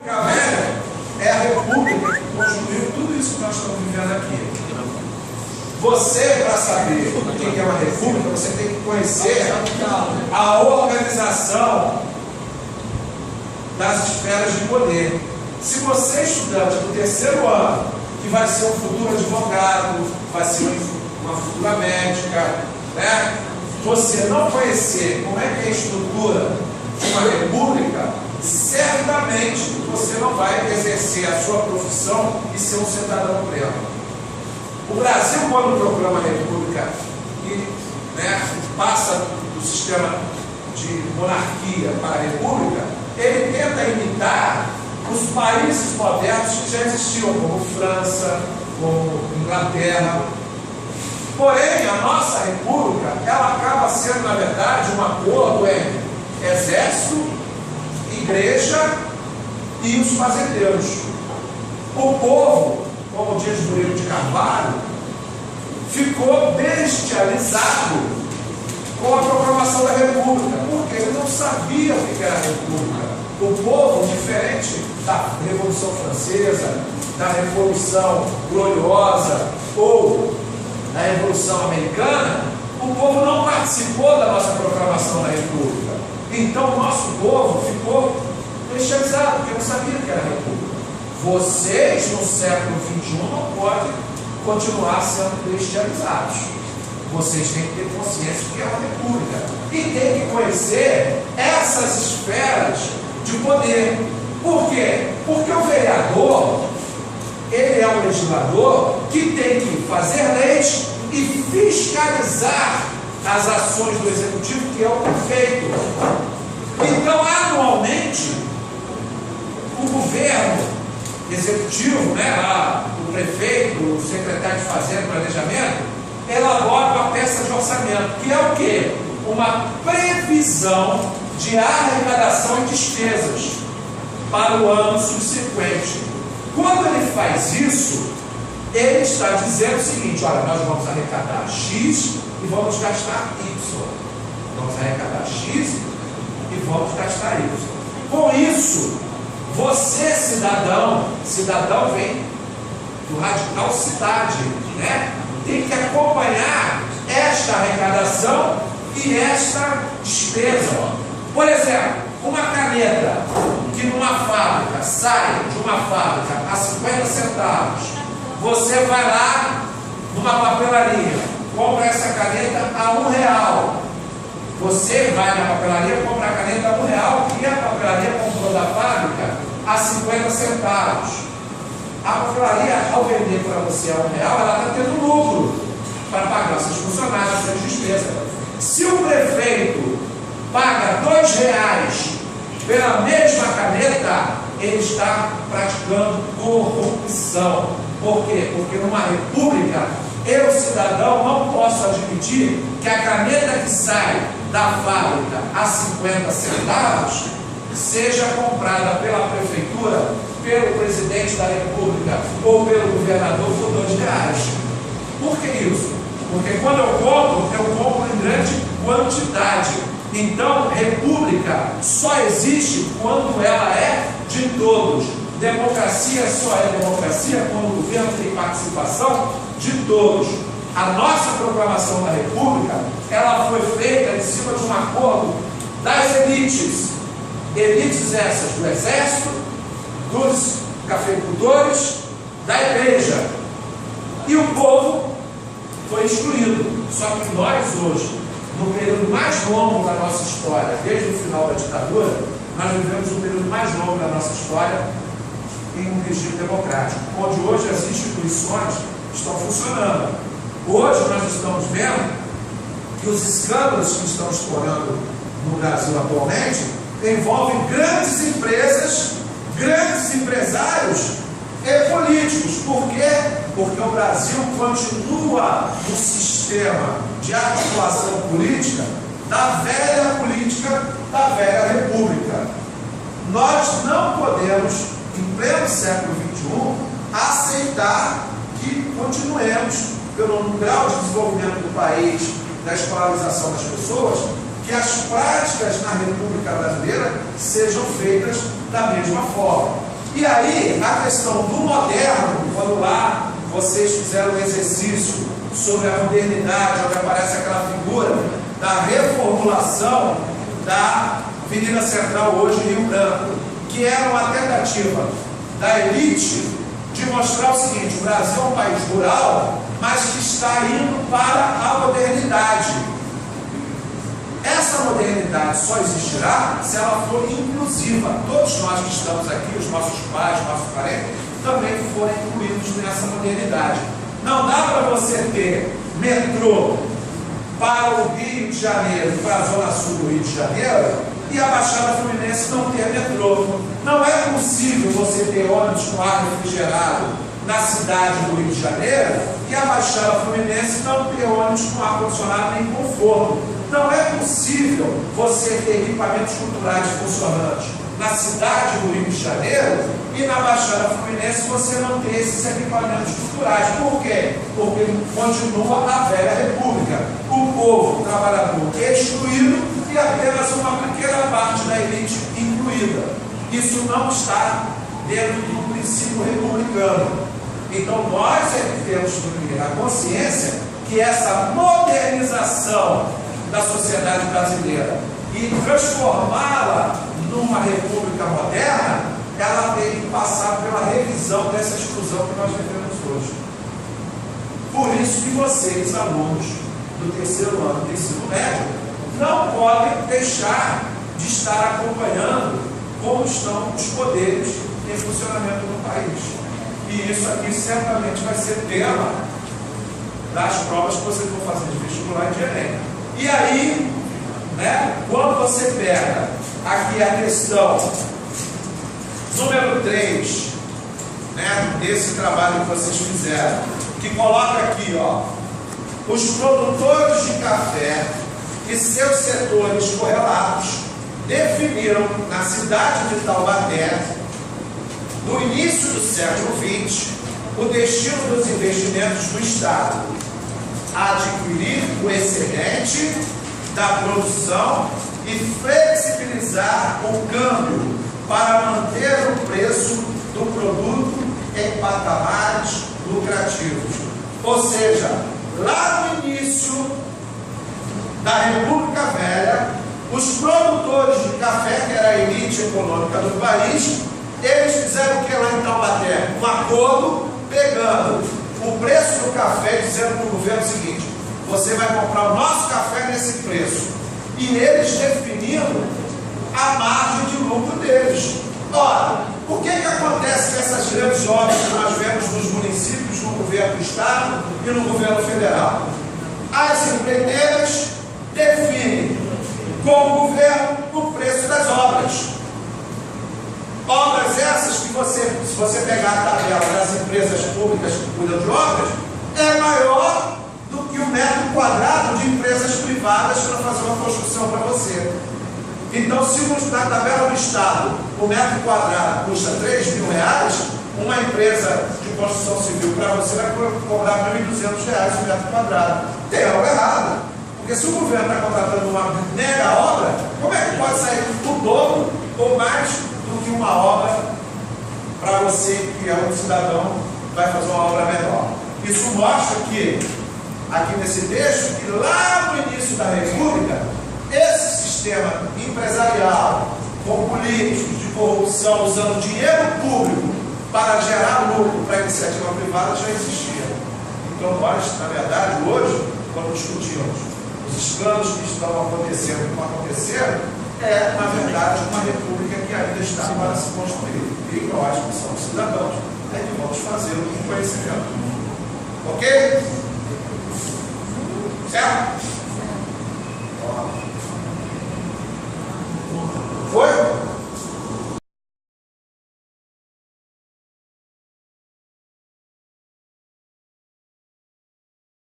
A velha é a república que construiu tudo isso que nós estamos vivendo aqui. Você, para saber o que é uma república, você tem que conhecer a organização das esferas de poder. Se você, estudante do terceiro ano, que vai ser um futuro advogado, vai ser uma futura médica, né? Você não conhecer como é que é a estrutura de uma república, certamente você não vai exercer a sua profissão e ser um cidadão pleno. O Brasil, quando proclama a república e passa do sistema de monarquia para a república, ele tenta imitar os países modernos que já existiam, como França, como Inglaterra. Porém, a nossa república, ela acaba sendo, na verdade, um acordo entre exército, igreja e os fazendeiros. O povo, como diz Murilo de Carvalho, ficou bestializado com a proclamação da república, porque ele não sabia o que era a república. O povo, diferente da Revolução Francesa, da Revolução Gloriosa ou da Revolução Americana, o povo não participou da nossa proclamação da república. Então o nosso povo ficou bestializado, porque não sabia o que era a república. Vocês, no século XXI, não podem continuar sendo bestializados. Vocês têm que ter consciência do que é uma república. E tem que conhecer essas esferas de poder. Por quê? Porque o vereador, ele é um legislador que tem que fazer leis e fiscalizar as ações do executivo, que é o prefeito. Então, anualmente, o governo executivo, o prefeito, o secretário de Fazenda e Planejamento, elabora uma peça de orçamento, que é o quê? Uma previsão de arrecadação e despesas para o ano subsequente. Quando ele faz isso, ele está dizendo o seguinte: olha, nós vamos arrecadar X e vamos gastar Y. Vamos arrecadar X e vamos gastar Y. Com isso, você, cidadão vem do radical cidade, tem que acompanhar esta arrecadação e esta despesa. Por exemplo, uma caneta que numa fábrica sai de uma fábrica a 50 centavos, você vai lá numa papelaria, compra essa caneta a R$1. Você vai na papelaria, compra a caneta a R$1 e a papelaria comprou da fábrica a 50 centavos. A papelaria, ao vender para você a R$1, ela está tendo lucro para pagar seus funcionários, suas despesas. Se o prefeito paga R$2 pela mesma caneta, ele está praticando corrupção. Por quê? Porque numa república, eu, cidadão, não posso admitir que a caneta que sai da fábrica a 50 centavos seja comprada pela prefeitura, pelo presidente da república ou pelo governador por R$2. Por que isso? Porque quando eu compro em grande quantidade. Então, república só existe quando ela é de todos. Democracia só é democracia quando o governo tem participação de todos. A nossa proclamação da república, ela foi feita em cima de um acordo das elites. Elites essas do exército, dos cafeicultores, da igreja. E o povo foi excluído. Só que nós hoje, no período mais longo da nossa história, desde o final da ditadura, nós vivemos o período mais longo da nossa história em um regime democrático, onde hoje as instituições estão funcionando. Hoje nós estamos vendo que os escândalos que estão explorando no Brasil atualmente envolvem grandes empresas, grandes empresários e políticos. Por quê? Porque o Brasil continua no sistema de articulação política, da velha república. Nós não podemos, em pleno século XXI, aceitar que continuemos, pelo grau de desenvolvimento do país, da escolarização das pessoas, que as práticas na República Brasileira sejam feitas da mesma forma. E aí, a questão do moderno, quando lá vocês fizeram um exercício sobre a modernidade, onde aparece aquela figura da reformulação da Avenida Central hoje em Rio Branco, que era uma tentativa da elite de mostrar o seguinte: o Brasil é um país rural, mas que está indo para a modernidade. Essa modernidade só existirá se ela for inclusiva. Todos nós que estamos aqui, os nossos pais, nossos parentes, também forem incluídos nessa modernidade. Não dá para você ter metrô para o Rio de Janeiro, para a Zona Sul do Rio de Janeiro, e a Baixada Fluminense não ter metrô. Não é possível você ter ônibus com ar refrigerado na cidade do Rio de Janeiro e a Baixada Fluminense não ter ônibus com ar-condicionado nem conforto. Não é possível você ter equipamentos culturais funcionantes na cidade do Rio de Janeiro e na Baixada Fluminense você não ter esses equipamentos culturais. Por quê? Porque continua a velha república. O povo trabalhador excluído e apenas uma pequena parte da elite incluída. Isso não está dentro do princípio republicano. Então nós é que temos que ter a consciência que essa modernização da sociedade brasileira e transformá-la numa república moderna, ela tem que passar pela revisão dessa exclusão que nós vivemos hoje. Por isso que vocês, alunos do terceiro ano do ensino médio, não podem deixar de estar acompanhando como estão os poderes em funcionamento no país. E isso aqui certamente vai ser tema das provas que vocês vão fazer de vestibular e de Enem. E aí, né, quando você pega aqui a questão número 3, né, desse trabalho que vocês fizeram, que coloca aqui, ó, os produtores de café e seus setores correlatos definiram na cidade de Taubaté, no início do século XX, o destino dos investimentos do Estado: adquirir o excedente da produção e flexibilizar o câmbio para manter o preço do produto em patamares lucrativos. Ou seja, lá no início da República Velha, os produtores de café, que era a elite econômica do país, eles fizeram o que lá em Taubaté? Um acordo pegando o preço do café, dizendo para o governo o seguinte: você vai comprar o nosso café nesse preço. E eles definindo a margem de lucro deles. Ora, o que acontece com essas grandes obras que nós vemos nos municípios, no governo do Estado e no governo federal? As empreiteiras definem com o governo o preço das obras. Obras essas que se você pegar a tabela das empresas públicas que cuidam de obras, é maior do que o metro quadrado de empresas privadas para fazer uma construção para você. Então, se na tabela do Estado o metro quadrado custa R$3.000, uma empresa de construção civil para você vai cobrar R$1.200 o metro quadrado. Tem algo errado. Porque se o governo está contratando uma mega obra, como é que pode sair o dobro ou mais do que uma obra para você, que é um cidadão, vai fazer uma obra menor? Isso mostra que, aqui nesse texto, que lá no início da República, esse sistema empresarial, com políticos de corrupção, usando dinheiro público para gerar lucro para a iniciativa privada, já existia. Então nós, na verdade, hoje, quando discutimos os escândalos que estão acontecendo e não aconteceram, é, na verdade, uma república que ainda está para se construir. E nós, que somos cidadãos, é que vamos fazê-lo com conhecimento. Ok? Certo?